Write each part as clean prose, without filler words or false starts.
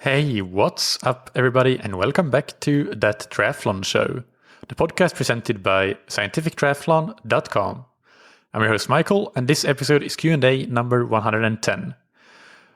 Hey, what's up, everybody, and welcome back to That Triathlon Show, the podcast presented by scientifictriathlon.com. I'm your host, Michael, and this episode is Q&A number 110.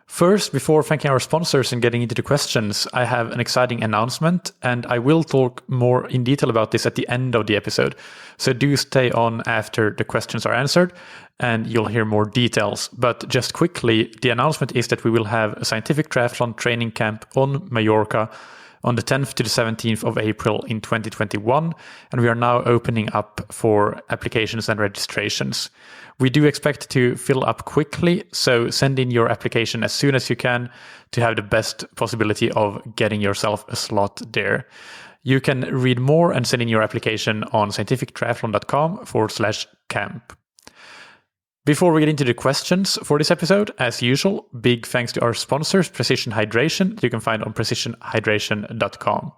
First, before thanking our sponsors and getting into the questions, I have an exciting announcement, and I will talk more in detail about this at the end of the episode. So do stay on after the questions are answered, and you'll hear more details. But just quickly, the announcement is that we will have a scientific triathlon training camp on Mallorca on the 10th to the 17th of April in 2021, and we are now opening up for applications and registrations. We do expect to fill up quickly, so send in your application as soon as you can to have the best possibility of getting yourself a slot there. You can read more and send in your application on scientifictriathlon.com/camp. Before we get into the questions for this episode, as usual, big thanks to our sponsors, Precision Hydration, that you can find on precisionhydration.com.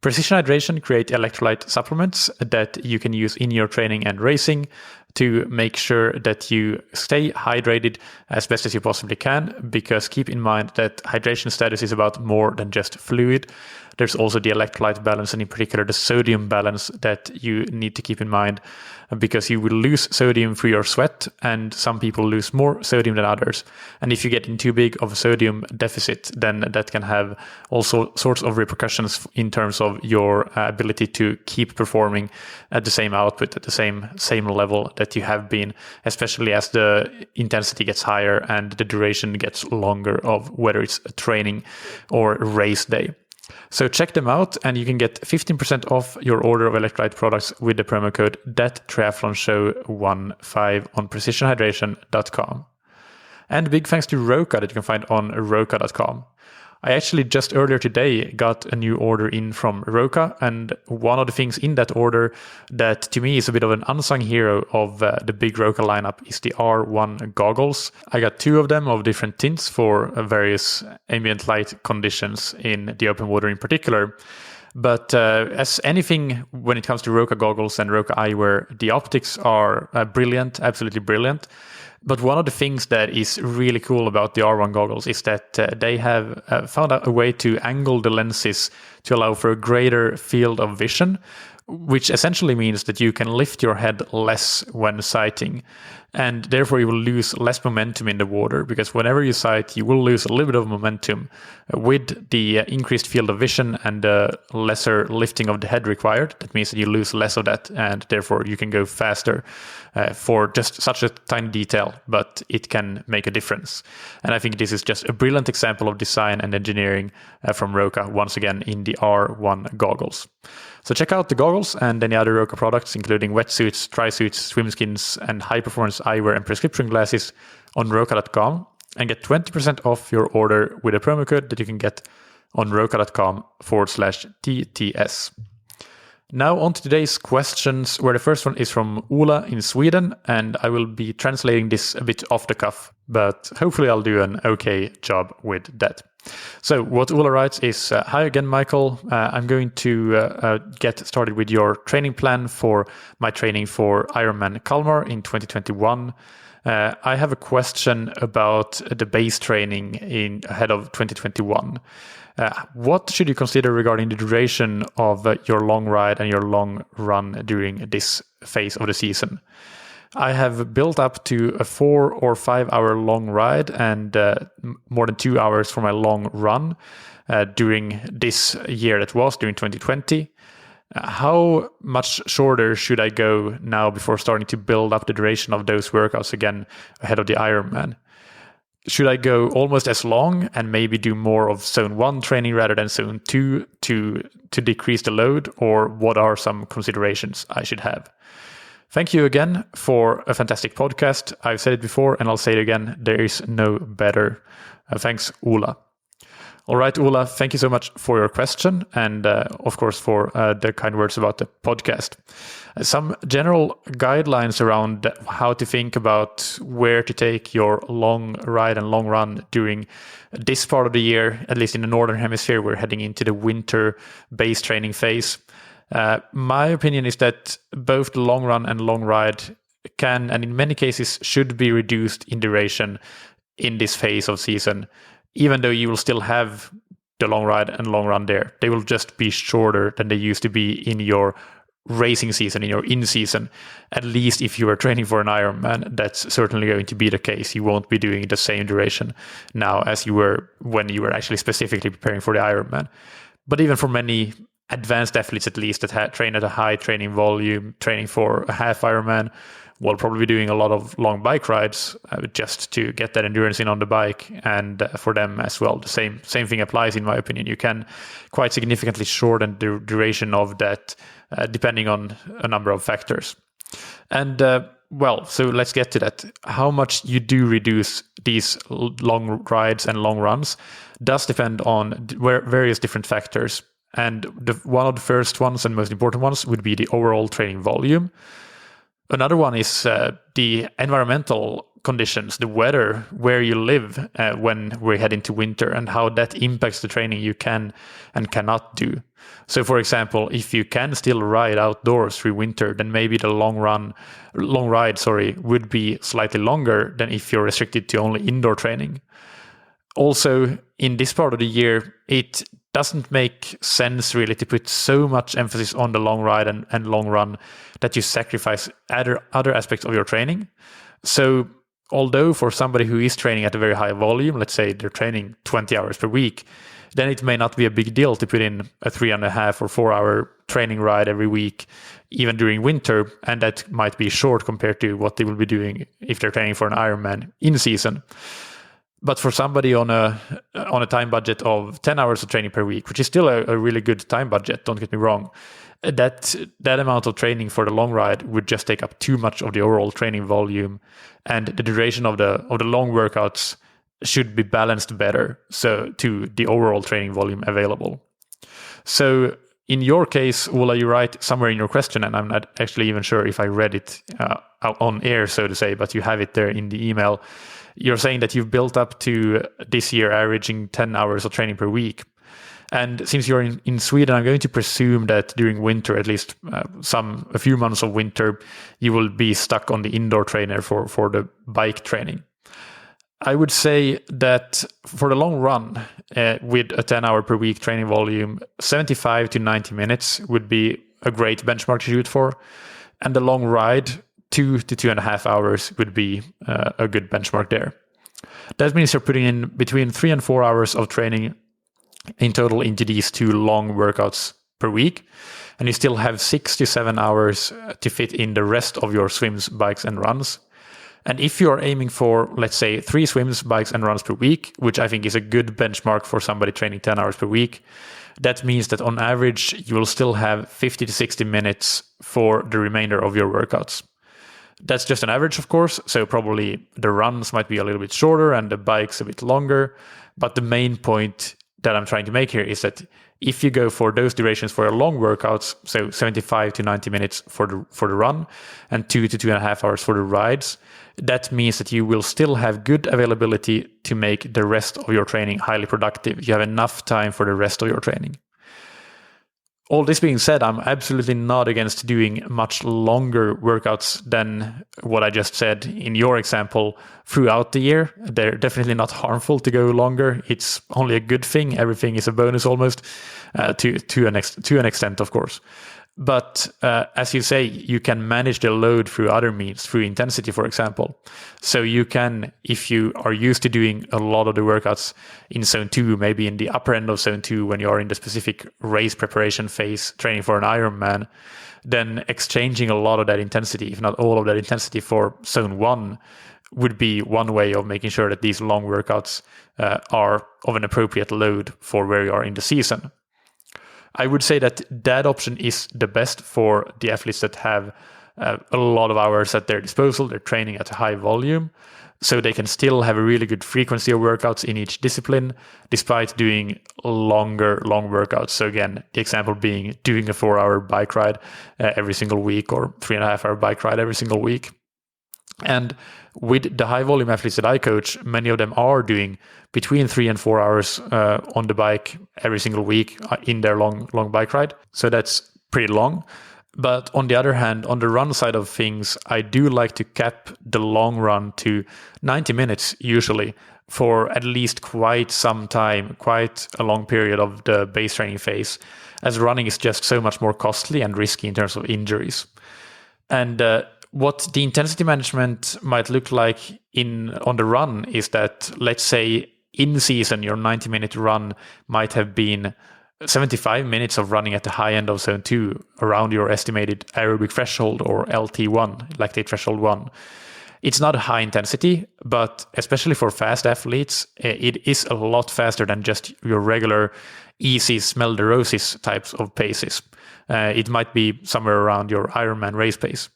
Precision Hydration create electrolyte supplements that you can use in your training and racing to make sure that you stay hydrated as best as you possibly can, because keep in mind that hydration status is about more than just fluid. There's also the electrolyte balance, and in particular the sodium balance that you need to keep in mind, because you will lose sodium through your sweat, and some people lose more sodium than others. And if you get in too big of a sodium deficit, then that can have all sorts of repercussions in terms of your ability to keep performing at the same output, at the same level that you have been, especially as the intensity gets higher and the duration gets longer of whether it's a training or race day. So check them out, and you can get 15% off your order of electrolyte products with the promo code THATTRIATHLONSHOW15 on precisionhydration.com. And big thanks to Roka that you can find on roka.com. I actually just earlier today got a new order in from Roka, and one of the things in that order that to me is a bit of an unsung hero of the big Roka lineup is the R1 goggles. I got 2 of them of different tints for various ambient light conditions in the open water in particular. But as anything when it comes to Roka goggles and Roka eyewear, the optics are brilliant, absolutely brilliant. But one of the things that is really cool about the R1 goggles is that they have found out a way to angle the lenses to allow for a greater field of vision, which essentially means that you can lift your head less when sighting. And therefore you will lose less momentum in the water, because whenever you sight, you will lose a little bit of momentum. With the increased field of vision and the lesser lifting of the head required, that means that you lose less of that, and therefore you can go faster for just such a tiny detail, but it can make a difference. And I think this is just a brilliant example of design and engineering from Roka, once again in the R1 goggles. So check out the goggles and any other Roka products, including wetsuits, tri-suits, swim skins, and high-performance eyewear and prescription glasses on roka.com, and get 20% off your order with a promo code that you can get on roka.com/TTS. Now on to today's questions, where the first one is from Ola in Sweden, and I will be translating this a bit off the cuff, but hopefully I'll do an okay job with that. So what Ola writes is, hi again, Michael. I'm going to get started with your training plan for my training for Ironman Kalmar in 2021. I have a question about the base training ahead of 2021. What should you consider regarding the duration of your long ride and your long run during this phase of the season? I have built up to a 4 or 5 hour long ride and more than 2 hours for my long run during this year that was, during 2020. How much shorter should I go now before starting to build up the duration of those workouts again ahead of the Ironman? Should I go almost as long and maybe do more of zone 1 training rather than zone 2 to decrease the load, or what are some considerations I should have? Thank you again for a fantastic podcast. I've said it before and I'll say it again, there is no better. Thanks, Ola. All right, Ola, thank you so much for your question and of course for the kind words about the podcast. Some general guidelines around how to think about where to take your long ride and long run during this part of the year, at least in the Northern Hemisphere. We're heading into the winter base training phase. My opinion is that both the long run and long ride can, and in many cases should be reduced in duration in this phase of season, even though you will still have the long ride and long run there. They will just be shorter than they used to be in your racing season, in your in-season. At least if you are training for an Ironman, that's certainly going to be the case. You won't be doing the same duration now as you were when you were actually specifically preparing for the Ironman. But even for many advanced athletes, at least, that train at a high training volume, training for a half Ironman, will probably be doing a lot of long bike rides just to get that endurance in on the bike. And for them as well, the same thing applies, in my opinion. You can quite significantly shorten the duration of that depending on a number of factors. And so let's get to that. How much you do reduce these long rides and long runs does depend on various different factors. And one of the first ones and most important ones would be the overall training volume. Another one is the environmental conditions, the weather, where you live when we head into winter, and how that impacts the training you can and cannot do. So, for example, if you can still ride outdoors through winter, then maybe the long ride would be slightly longer than if you're restricted to only indoor training. Also, in this part of the year, it doesn't make sense really to put so much emphasis on the long ride and long run that you sacrifice other aspects of your training. So although for somebody who is training at a very high volume, let's say they're training 20 hours per week, then it may not be a big deal to put in a 3.5 or 4 hour training ride every week, even during winter. And that might be short compared to what they will be doing if they're training for an Ironman in season. But for somebody on a time budget of 10 hours of training per week, which is still a really good time budget, don't get me wrong, that amount of training for the long ride would just take up too much of the overall training volume, and the duration of the long workouts should be balanced better so to the overall training volume available. So in your case, Ola, you write somewhere in your question, and I'm not actually even sure if I read it on air, so to say, but you have it there in the email. You're saying that you've built up to this year averaging 10 hours of training per week. And since you're in Sweden, I'm going to presume that during winter, at least a few months of winter, you will be stuck on the indoor trainer for the bike training. I would say that for the long run, with a 10-hour per week training volume, 75 to 90 minutes would be a great benchmark to shoot for. And the long ride, 2 to 2.5 hours would be a good benchmark there. That means you're putting in between 3 and 4 hours of training in total into these two long workouts per week, and you still have 6 to 7 hours to fit in the rest of your swims, bikes, and runs. And if you're aiming for, let's say, 3 swims, bikes, and runs per week, which I think is a good benchmark for somebody training 10 hours per week, that means that on average, you will still have 50 to 60 minutes for the remainder of your workouts. That's just an average, of course, so probably the runs might be a little bit shorter and the bikes a bit longer. But the main point that I'm trying to make here is that if you go for those durations for your long workouts, so 75 to 90 minutes for the run and 2 to 2.5 hours for the rides, that means that you will still have good availability to make the rest of your training highly productive. You have enough time for the rest of your training. All this being said, I'm absolutely not against doing much longer workouts than what I just said in your example throughout the year. They're definitely not harmful to go longer. It's only a good thing. Everything is a bonus almost, to an extent, of course. But as you say, you can manage the load through other means, through intensity, for example. So you can, if you are used to doing a lot of the workouts in zone 2, maybe in the upper end of zone 2, when you are in the specific race preparation phase, training for an Ironman, then exchanging a lot of that intensity, if not all of that intensity, for zone 1 would be one way of making sure that these long workouts are of an appropriate load for where you are in the season. I would say that option is the best for the athletes that have a lot of hours at their disposal. They're training at a high volume, so they can still have a really good frequency of workouts in each discipline, despite doing long workouts. So again, the example being doing a 4-hour bike ride every single week, or 3.5-hour bike ride every single week. And with the high volume athletes that I coach, many of them are doing between 3 and 4 hours on the bike every single week in their long bike ride. So that's pretty long. But on the other hand, on the run side of things, I do like to cap the long run to 90 minutes usually, for at least quite some time, quite a long period of the base training phase, as running is just so much more costly and risky in terms of injuries. And what the intensity management might look like on the run is that, let's say in season, your 90-minute run might have been 75 minutes of running at the high end of zone 2 around your estimated aerobic threshold, or LT1, lactate threshold 1. It's not a high intensity, but especially for fast athletes, it is a lot faster than just your regular easy Smelderosis types of paces. It might be somewhere around your Ironman race pace.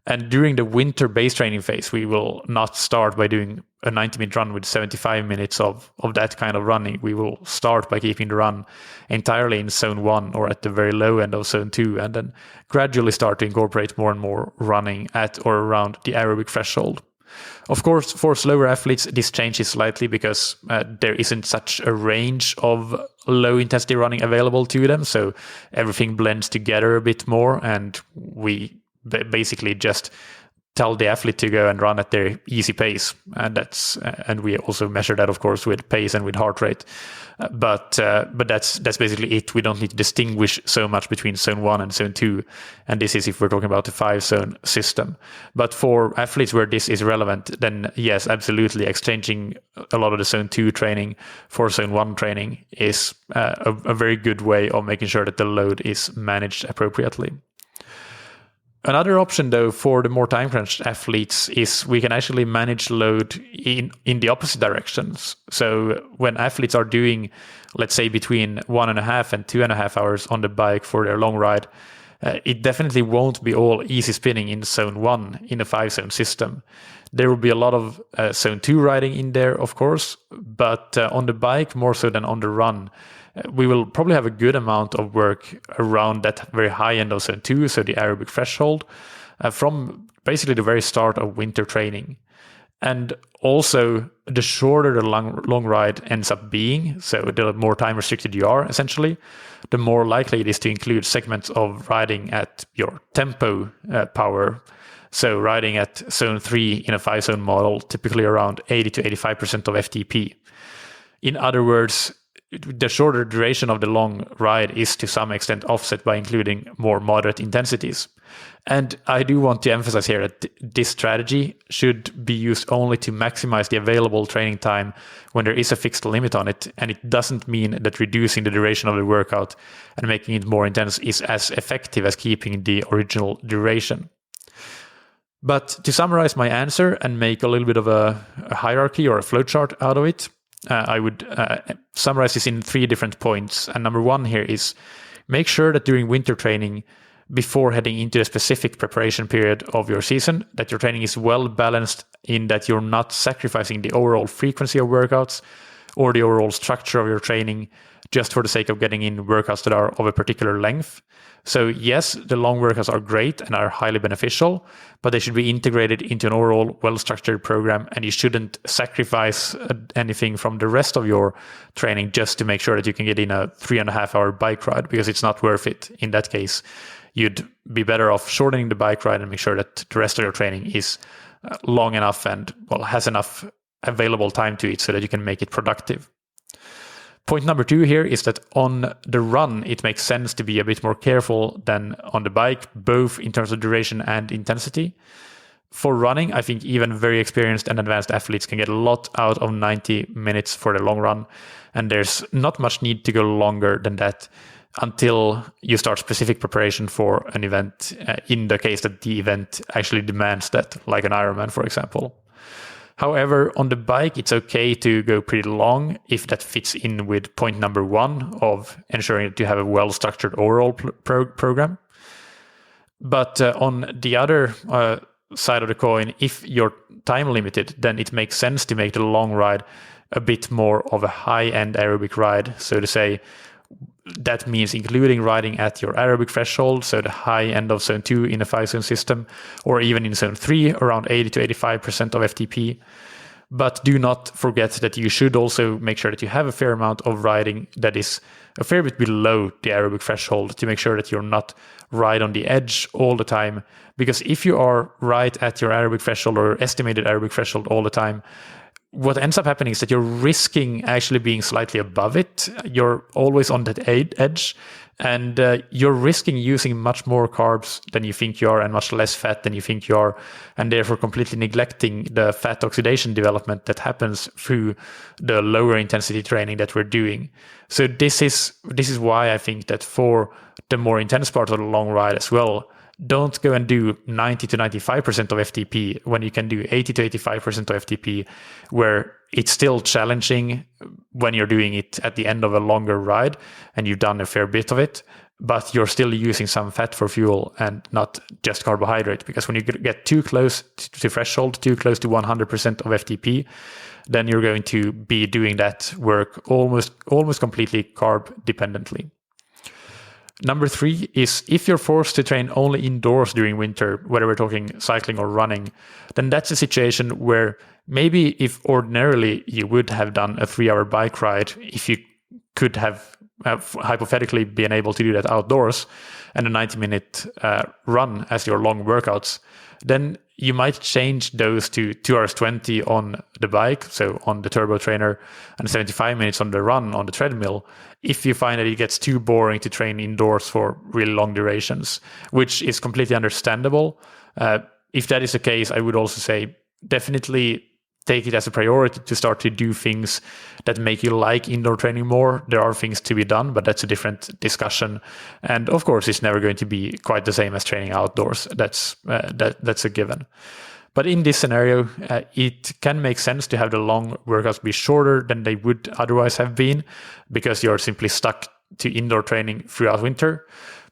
And during the winter base training phase, we will not start by doing a 90-minute run with 75 minutes of that kind of running. We will start by keeping the run entirely in zone 1 or at the very low end of zone 2, and then gradually start to incorporate more and more running at or around the aerobic threshold. Of course, for slower athletes, this changes slightly because there isn't such a range of low intensity running available to them. So everything blends together a bit more, and we basically just tell the athlete to go and run at their easy pace, and we also measure that, of course, with pace and with heart rate. But that's basically it. We don't need to distinguish so much between zone 1 and zone 2, and this is if we're talking about the 5-zone system. But for athletes where this is relevant, then yes, absolutely, exchanging a lot of the zone 2 training for zone 1 training is a very good way of making sure that the load is managed appropriately. Another option, though, for the more time-crunched athletes is we can actually manage load in the opposite directions. So when athletes are doing, let's say, between 1.5 and 2.5 hours on the bike for their long ride, it definitely won't be all easy spinning in zone 1 in a 5-zone system. There will be a lot of zone 2 riding in there, of course, but on the bike, more so than on the run, we will probably have a good amount of work around that very high end of zone 2, so the aerobic threshold, from basically the very start of winter training. And also, the shorter the long ride ends up being, so the more time restricted you are, essentially, the more likely it is to include segments of riding at your tempo power. So riding at zone 3 in a 5-zone model, typically around 80 to 85% of FTP. In other words, the shorter duration of the long ride is to some extent offset by including more moderate intensities. And I do want to emphasize here that this strategy should be used only to maximize the available training time when there is a fixed limit on it, and it doesn't mean that reducing the duration of the workout and making it more intense is as effective as keeping the original duration. But to summarize my answer and make a little bit of a hierarchy or a flowchart out of it, I would summarize this in 3 different points. And number 1 here is make sure that during winter training, before heading into a specific preparation period of your season, that your training is well balanced in that you're not sacrificing the overall frequency of workouts or the overall structure of your training just for the sake of getting in workouts that are of a particular length. So yes, the long workouts are great and are highly beneficial, but they should be integrated into an overall well-structured program, and you shouldn't sacrifice anything from the rest of your training just to make sure that you can get in a 3.5-hour bike ride, because it's not worth it. In that case, you'd be better off shortening the bike ride and make sure that the rest of your training is long enough and has enough available time to it so that you can make it productive. Point number 2 here is that on the run, it makes sense to be a bit more careful than on the bike, both in terms of duration and intensity. For running, I think even very experienced and advanced athletes can get a lot out of 90 minutes for the long run, and there's not much need to go longer than that until you start specific preparation for an event, in the case that the event actually demands that, like an Ironman, for example. However, on the bike, it's okay to go pretty long if that fits in with point number 1 of ensuring that you have a well-structured overall program. But on the other side of the coin, if you're time limited, then it makes sense to make the long ride a bit more of a high-end aerobic ride, so to say. That means including riding at your aerobic threshold, so the high end of zone 2 in a 5-zone system, or even in zone 3, around 80 to 85% of FTP. But do not forget that you should also make sure that you have a fair amount of riding that is a fair bit below the aerobic threshold to make sure that you're not right on the edge all the time. Because if you are right at your aerobic threshold or estimated aerobic threshold all the time, what ends up happening is that you're risking actually being slightly above it. You're always on that edge, and you're risking using much more carbs than you think you are and much less fat than you think you are, and therefore completely neglecting the fat oxidation development that happens through the lower intensity training that we're doing. So this is why I think that for the more intense part of the long ride as well, don't go and do 90 to 95% of FTP when you can do 80 to 85% of FTP, where it's still challenging when you're doing it at the end of a longer ride and you've done a fair bit of it, but you're still using some fat for fuel and not just carbohydrate. Because when you get too close to threshold, too close to 100% of FTP, then you're going to be doing that work almost completely carb dependently. Number 3 is if you're forced to train only indoors during winter, whether we're talking cycling or running, then that's a situation where maybe if ordinarily you would have done a 3-hour bike ride, if you could have hypothetically been able to do that outdoors, and a 90-minute run as your long workouts, then you might change those to 2 hours 20 on the bike, so on the turbo trainer, and 75 minutes on the run on the treadmill, if you find that it gets too boring to train indoors for really long durations, which is completely understandable. If that is the case, I would also say definitely take it as a priority to start to do things that make you like indoor training more. There are things to be done, but that's a different discussion. And of course, it's never going to be quite the same as training outdoors. That's a given. But in this scenario, it can make sense to have the long workouts be shorter than they would otherwise have been, because you're simply stuck to indoor training throughout winter.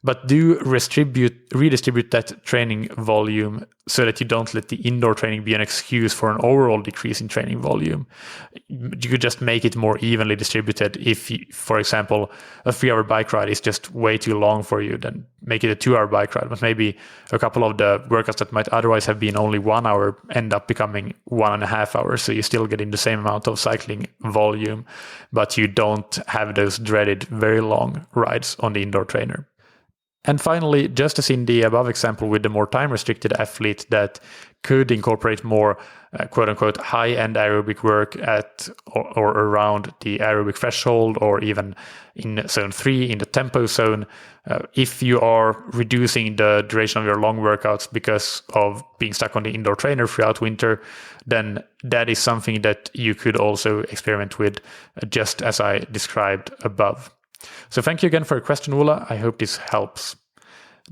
But do redistribute that training volume so that you don't let the indoor training be an excuse for an overall decrease in training volume. You could just make it more evenly distributed. If, for example, a 3-hour bike ride is just way too long for you, then make it a 2-hour bike ride. But maybe a couple of the workouts that might otherwise have been only 1 hour end up becoming 1.5 hours. So you still get in the same amount of cycling volume, but you don't have those dreaded very long rides on the indoor trainer. And finally, just as in the above example with the more time-restricted athlete that could incorporate more quote-unquote high-end aerobic work at or around the aerobic threshold, or even in zone 3, in the tempo zone, if you are reducing the duration of your long workouts because of being stuck on the indoor trainer throughout winter, then that is something that you could also experiment with, just as I described above. So thank you again for your question, Ola. I hope this helps.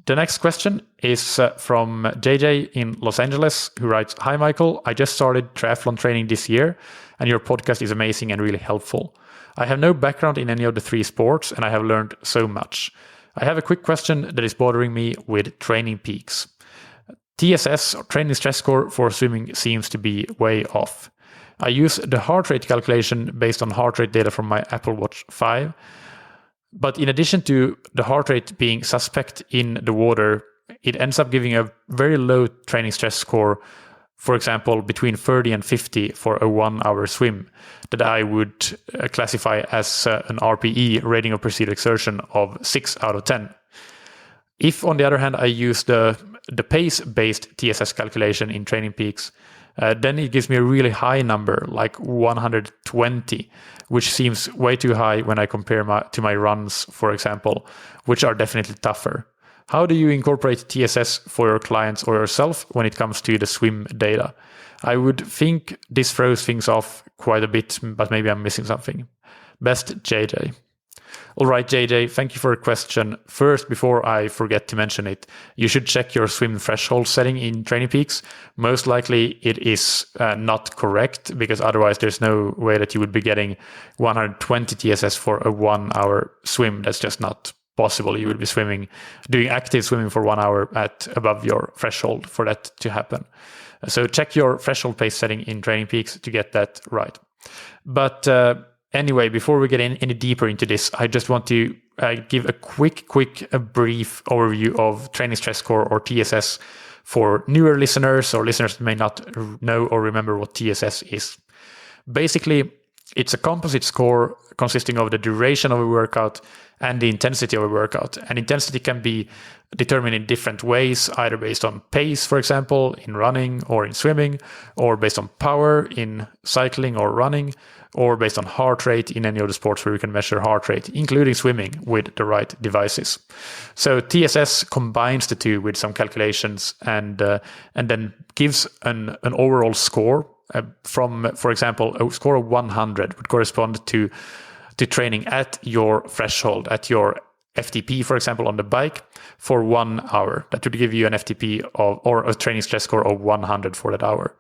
The next question is from JJ in Los Angeles, who writes, "Hi, Michael. I just started triathlon training this year, and your podcast is amazing and really helpful. I have no background in any of the 3 sports, and I have learned so much. I have a quick question that is bothering me with training peaks. TSS, or training stress score, for swimming seems to be way off. I use the heart rate calculation based on heart rate data from my Apple Watch 5. But in addition to the heart rate being suspect in the water, it ends up giving a very low training stress score, for example, between 30 and 50 for a 1-hour swim, that I would classify as an RPE, rating of perceived exertion, of 6 out of 10. If, on the other hand, I use the pace-based TSS calculation in training peaks, then it gives me a really high number, like 120, which seems way too high when I compare to my runs, for example, which are definitely tougher. How do you incorporate TSS for your clients or yourself when it comes to the swim data? I would think this throws things off quite a bit, but maybe I'm missing something. Best, JJ." All right, JJ, thank you for your question. First, before I forget to mention it, you should check your swim threshold setting in Training Peaks. Most likely it is not correct, because otherwise there's no way that you would be getting 120 TSS for a 1-hour swim. That's just not possible. You would be doing active swimming for 1 hour at above your threshold for that to happen. So check your threshold pace setting in Training Peaks to get that right. But anyway, before we get any deeper into this, I just want to give a quick brief overview of training stress score, or TSS, for newer listeners or listeners that may not know or remember what TSS is. Basically, it's a composite score consisting of the duration of a workout and the intensity of a workout. And intensity can be determined in different ways, either based on pace, for example, in running or in swimming, or based on power in cycling or running, or based on heart rate in any of the sports where you can measure heart rate, including swimming with the right devices. So TSS combines the two with some calculations and then gives an overall score from, for example, a score of 100 would correspond to training at your threshold, at your FTP, for example, on the bike for 1 hour. That would give you an FTP or a training stress score of 100 for that hour.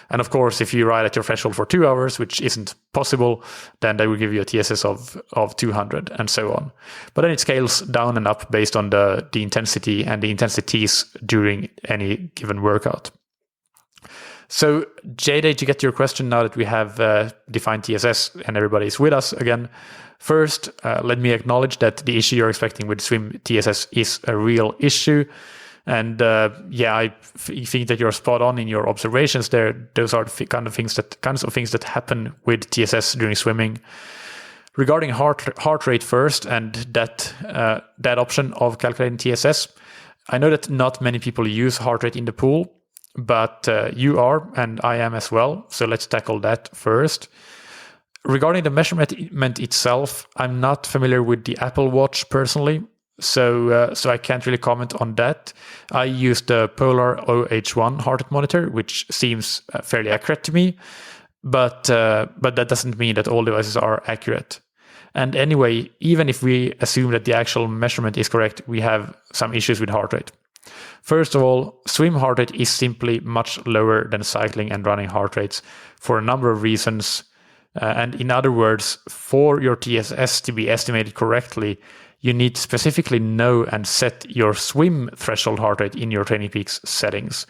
And of course, if you ride at your threshold for 2 hours, which isn't possible, then they will give you a TSS of 200 and so on. But then it scales down and up based on the intensity and the intensities during any given workout. So, Jade, to get your question now that we have defined TSS and everybody is with us again, first, let me acknowledge that the issue you're expecting with swim TSS is a real issue. And I think that you're spot on in your observations there. Those are the kinds of things that happen with TSS during swimming. Regarding heart rate first and that option of calculating TSS, I know that not many people use heart rate in the pool, but you are, and I am as well. So let's tackle that first. Regarding the measurement itself, I'm not familiar with the Apple Watch personally, so I can't really comment on that. I use the Polar OH1 heart rate monitor, which seems fairly accurate to me, but that doesn't mean that all devices are accurate. And anyway, even if we assume that the actual measurement is correct, we have some issues with heart rate. First of all, swim heart rate is simply much lower than cycling and running heart rates for a number of reasons. And in other words, for your TSS to be estimated correctly, you need to specifically know and set your swim threshold heart rate in your Training Peaks settings.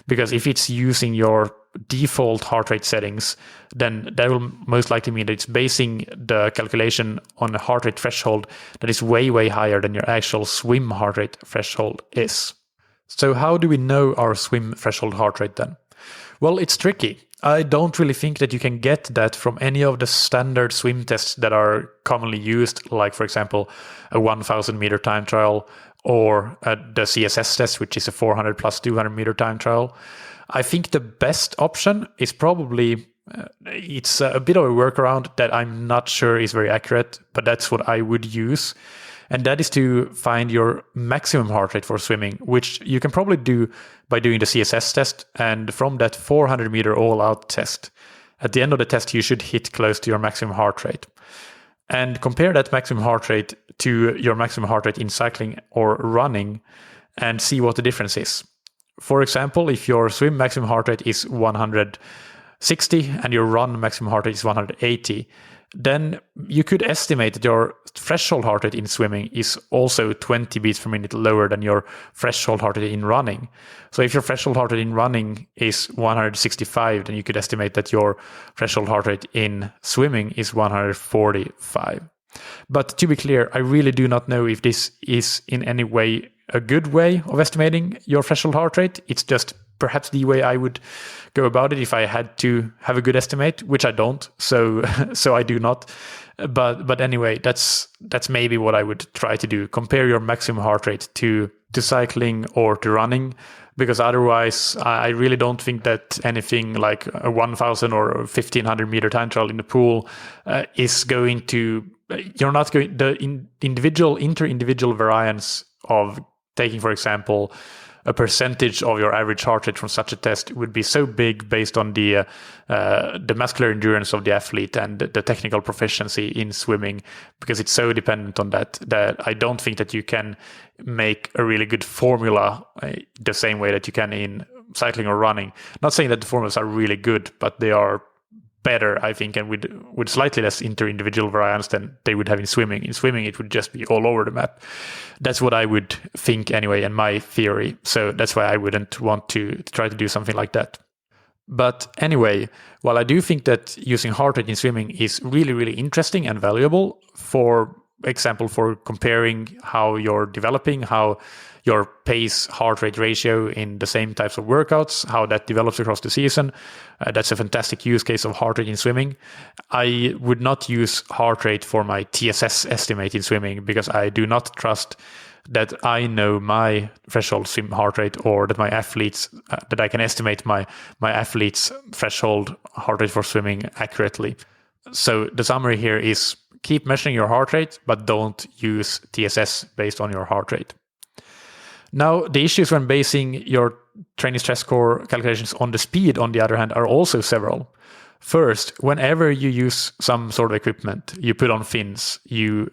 Because if it's using your default heart rate settings, then that will most likely mean that it's basing the calculation on a heart rate threshold that is way, way higher than your actual swim heart rate threshold is. So how do we know our swim threshold heart rate then? Well, it's tricky. I don't really think that you can get that from any of the standard swim tests that are commonly used, like, for example, a 1,000 meter time trial or the CSS test, which is a 400 plus 200 meter time trial. I think the best option is probably, it's a bit of a workaround that I'm not sure is very accurate, but that's what I would use. And that is to find your maximum heart rate for swimming, which you can probably do by doing the CSS test. And from that 400 meter all-out test, at the end of the test, you should hit close to your maximum heart rate. And compare that maximum heart rate to your maximum heart rate in cycling or running and see what the difference is. For example, if your swim maximum heart rate is 160 and your run maximum heart rate is 180, then you could estimate that your threshold heart rate in swimming is also 20 beats per minute lower than your threshold heart rate in running. So if your threshold heart rate in running is 165, then you could estimate that your threshold heart rate in swimming is 145. But to be clear, I really do not know if this is in any way a good way of estimating your threshold heart rate. It's just perhaps the way I would go about it if I had to have a good estimate, which I don't. So I do not. But anyway, that's maybe what I would try to do. Compare your maximum heart rate to cycling or to running, because otherwise I really don't think that anything like a 1,000 or 1,500 meter time trial in the pool is going to. You're not going the inter-individual variance of taking, for example, a percentage of your average heart rate from such a test would be so big based on the muscular endurance of the athlete and the technical proficiency in swimming, because it's so dependent on that I don't think that you can make a really good formula the same way that you can in cycling or running. Not saying that the formulas are really good, but they are better, I think, and with slightly less inter-individual variance than they would have in swimming. In swimming, it would just be all over the map. That's what I would think anyway, and my theory. So that's why I wouldn't want to try to do something like that. But anyway, while I do think that using heart rate in swimming is really, really interesting and valuable for example for comparing how you're developing, how your pace heart rate ratio in the same types of workouts, how that develops across the season. That's a fantastic use case of heart rate in swimming. I would not use heart rate for my TSS estimate in swimming because I do not trust that I know my threshold swim heart rate, or that my athletes, that I can estimate my athletes' threshold heart rate for swimming accurately. So the summary here is keep measuring your heart rate, but don't use TSS based on your heart rate. Now, the issues when basing your training stress score calculations on the speed, on the other hand, are also several. First, whenever you use some sort of equipment, you put on fins, you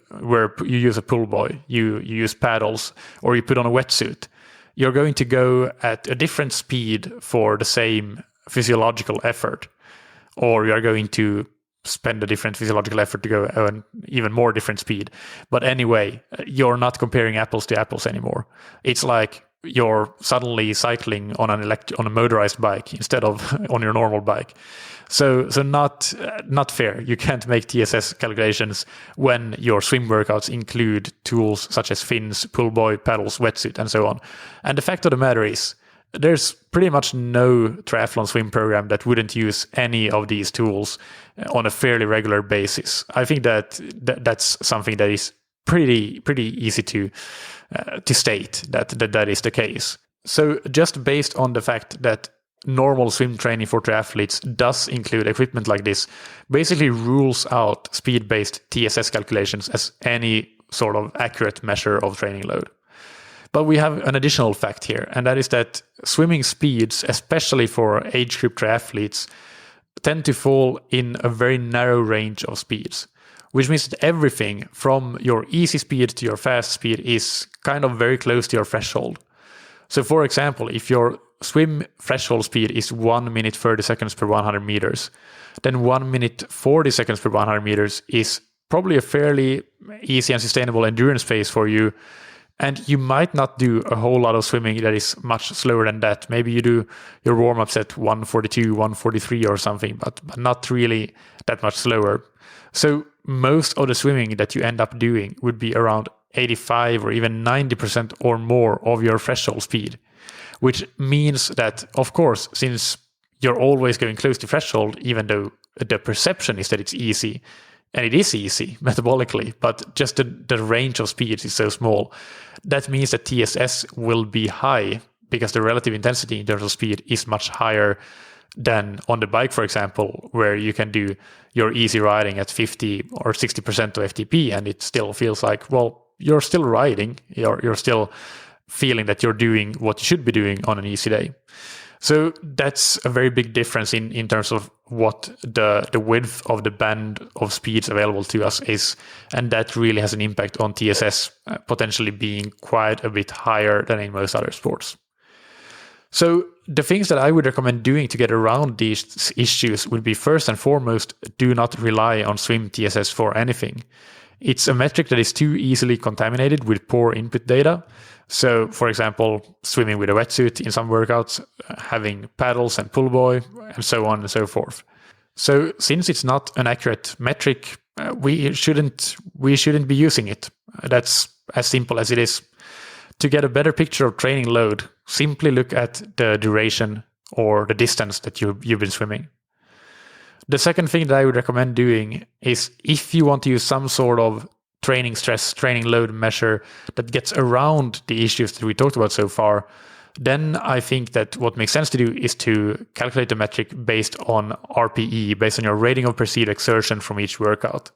use a pull buoy, you use paddles, or you put on a wetsuit, you're going to go at a different speed for the same physiological effort, or you're going to spend a different physiological effort to go at an even more different speed. But anyway, you're not comparing apples to apples anymore. It's like you're suddenly cycling on a motorized bike instead of on your normal bike. So not fair. You can't make TSS calculations when your swim workouts include tools such as fins, pull buoy, paddles, wetsuit, and so on. And the fact of the matter is, there's pretty much no triathlon swim program that wouldn't use any of these tools on a fairly regular basis. I think that's something that is pretty easy to state that is the case. So just based on the fact that normal swim training for triathletes does include equipment like this, basically rules out speed-based TSS calculations as any sort of accurate measure of training load. But we have an additional fact here, and that is that swimming speeds, especially for age group triathletes, tend to fall in a very narrow range of speeds, which means that everything from your easy speed to your fast speed is kind of very close to your threshold. So for example, if your swim threshold speed is 1 minute 30 seconds per 100 meters, then 1 minute 40 seconds per 100 meters is probably a fairly easy and sustainable endurance phase for you. And you might not do a whole lot of swimming that is much slower than that. Maybe you do your warm-ups at 142, 143 or something, but not really that much slower. So most of the swimming that you end up doing would be around 85 or even 90% or more of your threshold speed, which means that, of course, since you're always going close to threshold, even though the perception is that it's easy, and it is easy metabolically, but just the range of speeds is so small. That means that TSS will be high because the relative intensity in terms of speed is much higher than on the bike, for example, where you can do your easy riding at 50 or 60% of FTP, and it still feels like, well, you're still riding, you're still feeling that you're doing what you should be doing on an easy day. So that's a very big difference in terms of what the width of the band of speeds available to us is. And that really has an impact on TSS potentially being quite a bit higher than in most other sports. So the things that I would recommend doing to get around these issues would be, first and foremost, do not rely on swim TSS for anything. It's a metric that is too easily contaminated with poor input data. So, for example, swimming with a wetsuit in some workouts, having paddles and pull buoy, and so on and so forth. So, since it's not an accurate metric, we shouldn't be using it. That's as simple as it is. To get a better picture of training load, simply look at the duration or the distance that you've been swimming. The second thing that I would recommend doing is, if you want to use some sort of training stress, training load measure that gets around the issues that we talked about so far, then I think that what makes sense to do is to calculate the metric based on RPE, based on your rating of perceived exertion from each workout.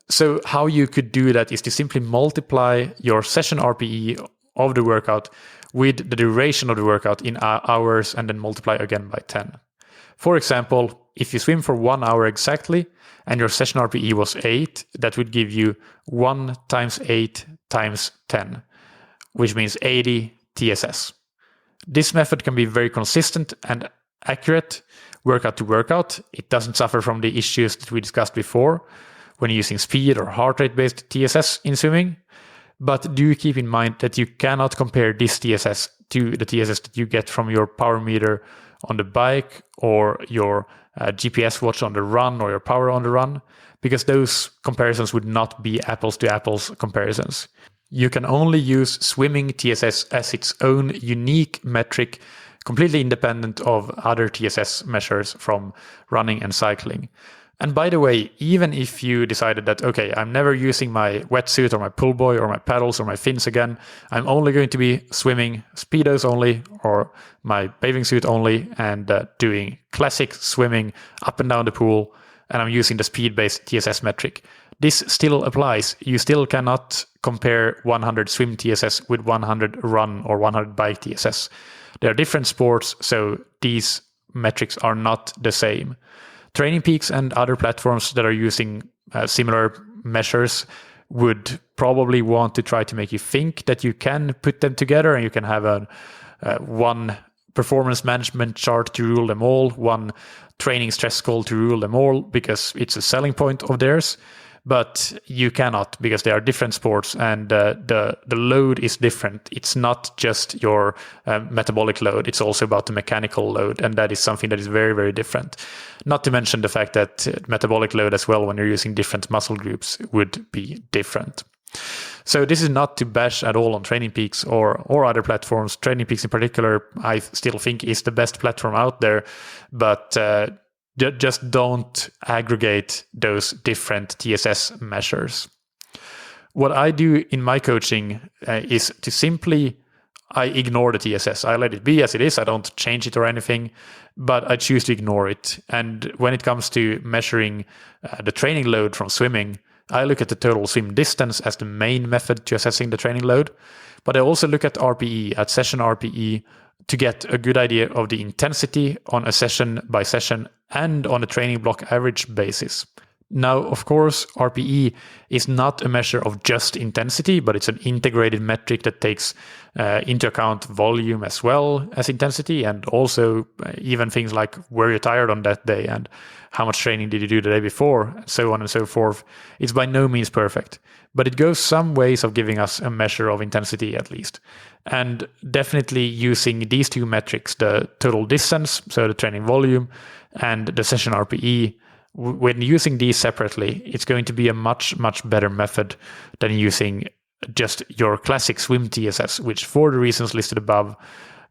So how you could do that is to simply multiply your session RPE of the workout with the duration of the workout in hours, and then multiply again by 10. For example, if you swim for 1 hour exactly and your session RPE was 8, that would give you 1 times 8 times 10, which means 80 TSS. This method can be very consistent and accurate workout to workout. It doesn't suffer from the issues that we discussed before when using speed or heart rate based TSS in swimming. But do keep in mind that you cannot compare this TSS to the TSS that you get from your power meter on the bike or your GPS watch on the run or your power on the run, because those comparisons would not be apples to apples comparisons. You can only use swimming TSS as its own unique metric, completely independent of other TSS measures from running and cycling. And by the way, even if you decided that, okay, I'm never using my wetsuit or my pull buoy or my paddles or my fins again, I'm only going to be swimming Speedos only or my bathing suit only and doing classic swimming up and down the pool, and I'm using the speed-based TSS metric. This still applies. You still cannot compare 100 swim TSS with 100 run or 100 bike TSS. They are different sports, so these metrics are not the same. Training Peaks and other platforms that are using similar measures would probably want to try to make you think that you can put them together and you can have one performance management chart to rule them all, one training stress goal to rule them all, because it's a selling point of theirs. But you cannot, because they are different sports and the load is different. It's not just your metabolic load, it's also about the mechanical load, and that is something that is very, very different. Not to mention the fact that metabolic load as well, when you're using different muscle groups, would be different. So this is not to bash at all on Training Peaks or other platforms. Training Peaks in particular, I still think is the best platform out there, but just don't aggregate those different TSS measures. What I do in my coaching is to simply, I ignore the TSS. I let it be as it is. I don't change it or anything, but I choose to ignore it. And when it comes to measuring the training load from swimming, I look at the total swim distance as the main method to assessing the training load. But I also look at RPE, at session RPE, to get a good idea of the intensity on a session by session and on a training block average basis. Now, of course, RPE is not a measure of just intensity, but it's an integrated metric that takes into account volume as well as intensity, and also even things like were you tired on that day and how much training did you do the day before, and so on and so forth. It's by no means perfect, but it goes some ways of giving us a measure of intensity at least. And definitely using these two metrics, the total distance, so the training volume, and the session RPE, when using these separately, it's going to be a much, much better method than using just your classic swim TSS, which for the reasons listed above,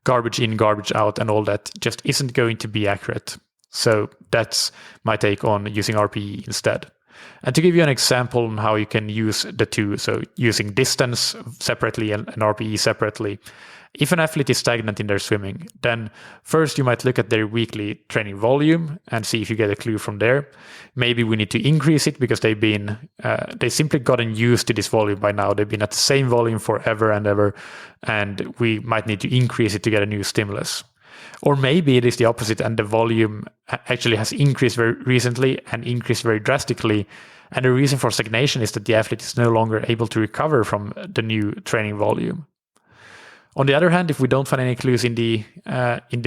garbage in, garbage out, and all that, just isn't going to be accurate. So that's my take on using RPE instead. And to give you an example on how you can use the two, so using distance separately and RPE separately, if an athlete is stagnant in their swimming, then first you might look at their weekly training volume and see if you get a clue from there. Maybe we need to increase it because they simply gotten used to this volume by now. They've been at the same volume forever and ever, and we might need to increase it to get a new stimulus. Or maybe it is the opposite and the volume actually has increased very recently and increased very drastically. And the reason for stagnation is that the athlete is no longer able to recover from the new training volume. On the other hand, if we don't find any clues in the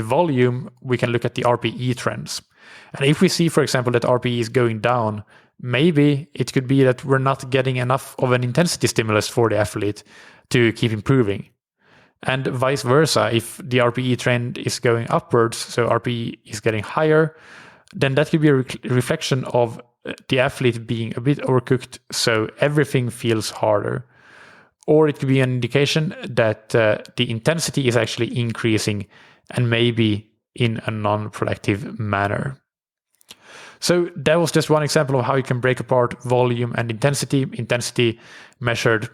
volume, we can look at the Rpe trends. And if we see, for example, that Rpe is going down, maybe it could be that we're not getting enough of an intensity stimulus for the athlete to keep improving. And vice versa, if the Rpe trend is going upwards, so Rpe is getting higher, then that could be a reflection of the athlete being a bit overcooked, so everything feels harder. Or it could be an indication that the intensity is actually increasing and maybe in a non-productive manner. So that was just one example of how you can break apart volume and intensity. Intensity measured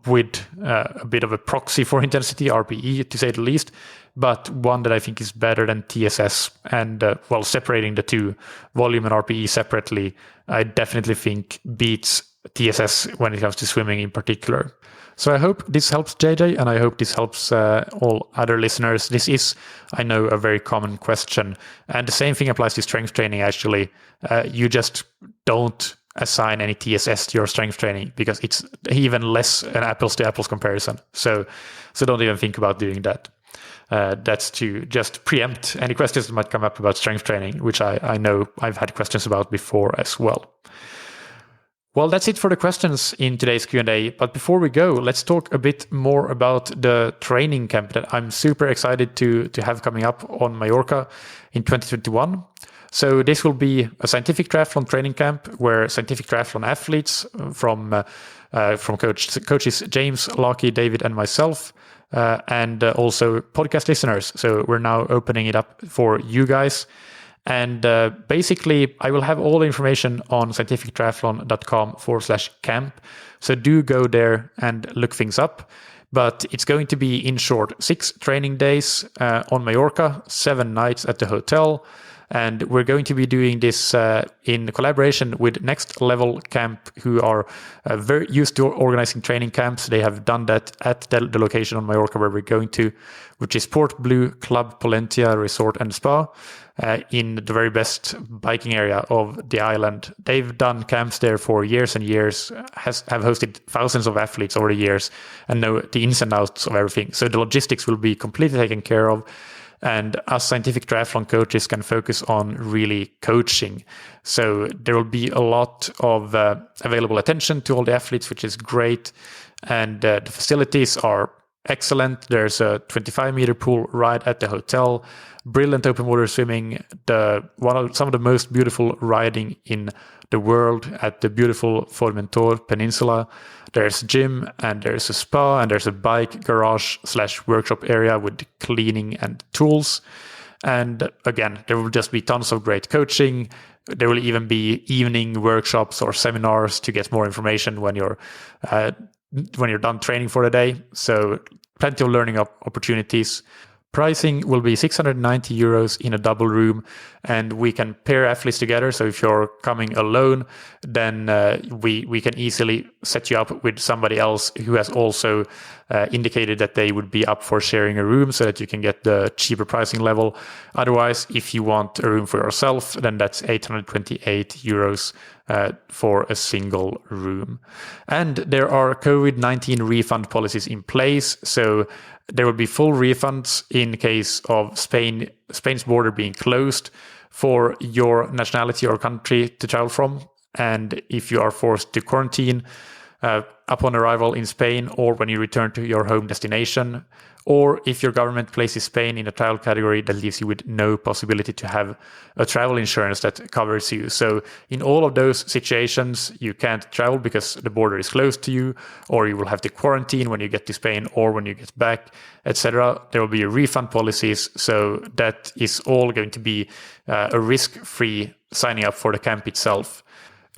with a bit of a proxy for intensity, RPE to say the least, but one that I think is better than TSS. And while separating the two, volume and RPE separately, I definitely think beats TSS when it comes to swimming in particular. So I hope this helps JJ, and I hope this helps all other listeners. This is, I know, a very common question. And the same thing applies to strength training, actually. You just don't assign any TSS to your strength training because it's even less an apples to apples comparison. So don't even think about doing that. That's to just preempt any questions that might come up about strength training, which I know I've had questions about before as well. Well, that's it for the questions in today's Q&A. But before we go, let's talk a bit more about the training camp that I'm super excited to have coming up on Mallorca in 2021. So this will be a scientific triathlon training camp where scientific triathlon athletes from coaches James, Lockie, David, and myself, and also podcast listeners. So we're now opening it up for you guys. And basically, I will have all the information on scientifictriathlon.com/camp. So do go there and look things up. But it's going to be, in short, 6 training days on Mallorca, 7 nights at the hotel. And we're going to be doing this in collaboration with Next Level Camp, who are very used to organizing training camps. They have done that at the location on Mallorca where we're going to, which is Port Blue Club Pollentia Resort and Spa, in the very best biking area of the island. They've done camps there for years and years, have hosted thousands of athletes over the years, and know the ins and outs of everything. So the logistics will be completely taken care of. And us scientific triathlon coaches can focus on really coaching. So there will be a lot of available attention to all the athletes, which is great. And the facilities are excellent. There's a 25-meter pool right at the hotel, brilliant open water swimming, some of the most beautiful riding in the world at the beautiful Formentor Peninsula. There's a gym and there's a spa and there's a bike garage/workshop area with cleaning and tools. And again, there will just be tons of great coaching. There will even be evening workshops or seminars to get more information when you're done training for the day. So plenty of learning opportunities. Pricing will be 690 euros in a double room, and we can pair athletes together. So if you're coming alone, then we can easily set you up with somebody else who has also indicated that they would be up for sharing a room, so that you can get the cheaper pricing level. Otherwise, if you want a room for yourself, then that's 828 euros for a single room. And there are COVID-19 refund policies in place. So there will be full refunds in case of Spain's border being closed for your nationality or country to travel from. And if you are forced to quarantine upon arrival in Spain, or when you return to your home destination, or if your government places Spain in a travel category that leaves you with no possibility to have a travel insurance that covers you. So in all of those situations, you can't travel because the border is closed to you, or you will have to quarantine when you get to Spain or when you get back, etc. There will be refund policies. So that is all going to be a risk-free signing up for the camp itself.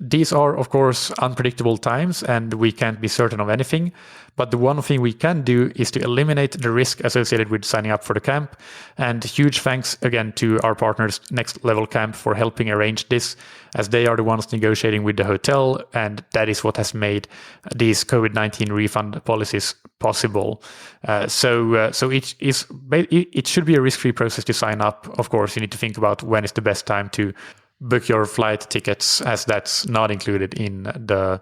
These are, of course, unpredictable times, and we can't be certain of anything. But the one thing we can do is to eliminate the risk associated with signing up for the camp. And huge thanks again to our partners, Next Level Camp, for helping arrange this, as they are the ones negotiating with the hotel. And that is what has made these COVID-19 refund policies possible. So it should be a risk-free process to sign up. Of course, you need to think about when is the best time to book your flight tickets, as that's not included in the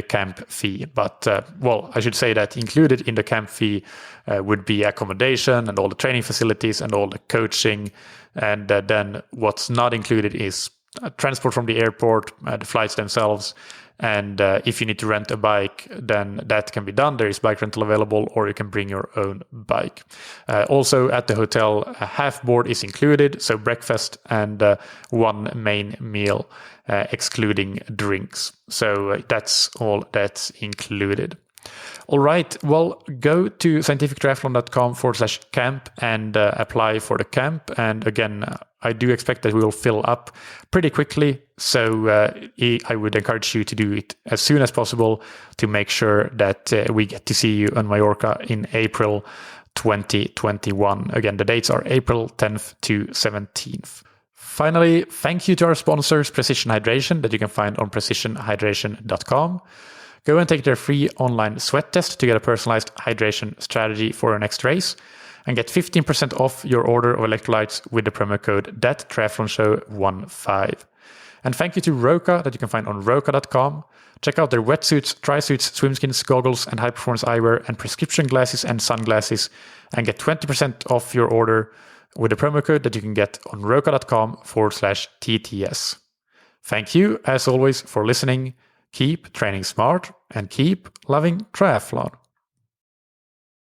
camp fee. But I should say that included in the camp fee would be accommodation and all the training facilities and all the coaching. And then what's not included is transport from the airport, the flights themselves. And if you need to rent a bike, then that can be done. There is bike rental available, or you can bring your own bike. Also at the hotel, a half board is included, so breakfast and one main meal, excluding drinks. So that's all that's included. All right, well, go to scientifictriathlon.com/camp and apply for the camp. And again, I do expect that we will fill up pretty quickly. So I would encourage you to do it as soon as possible to make sure that we get to see you on Mallorca in April 2021. Again, the dates are April 10th to 17th. Finally, thank you to our sponsors, Precision Hydration, that you can find on precisionhydration.com. Go and take their free online sweat test to get a personalized hydration strategy for your next race, and get 15% off your order of electrolytes with the promo code THATTRIATHLONSHOW15. And thank you to Roka, that you can find on roka.com. Check out their wetsuits, tri-suits, swimskins, goggles, and high-performance eyewear, and prescription glasses and sunglasses, and get 20% off your order with the promo code that you can get on roka.com/TTS. Thank you, as always, for listening. Keep training smart and keep loving triathlon.